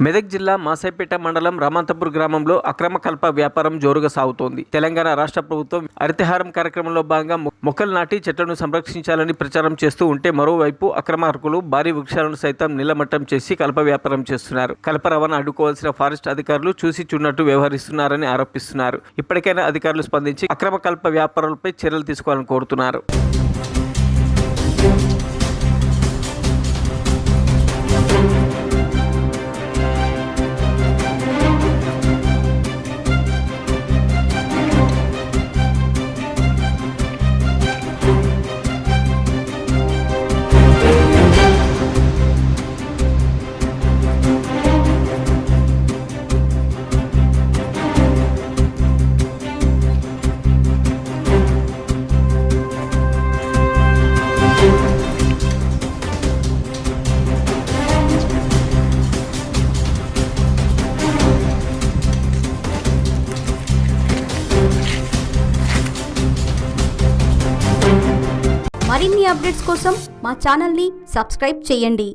మెదక్ జిల్లా మాసైపేట మండలం రామంతపూర్ గ్రామంలో అక్రమ కల్ప వ్యాపారం జోరుగా సాగుతోంది. తెలంగాణ రాష్ట్ర ప్రభుత్వం హరితహారం కార్యక్రమంలో భాగంగా మొక్కలు నాటి చెట్లను సంరక్షించాలని ప్రచారం చేస్తూ ఉంటే, మరోవైపు అక్రమార్కులు భారీ వృక్షాలను సైతం నిలమట్టం చేసి కల్ప వ్యాపారం చేస్తున్నారు. కల్ప రవాణా అడ్డుకోవాల్సిన ఫారెస్ట్ అధికారులు చూసి చూడనట్టు వ్యవహరిస్తున్నారని ఆరోపిస్తున్నారు. ఇప్పటికైనా అధికారులు స్పందించి అక్రమ కల్ప వ్యాపారులపై చర్యలు తీసుకోవాలని కోరుతున్నారు. మరిన్ని అప్డేట్స్ కోసం మా ఛానల్ని సబ్స్క్రైబ్ చేయండి.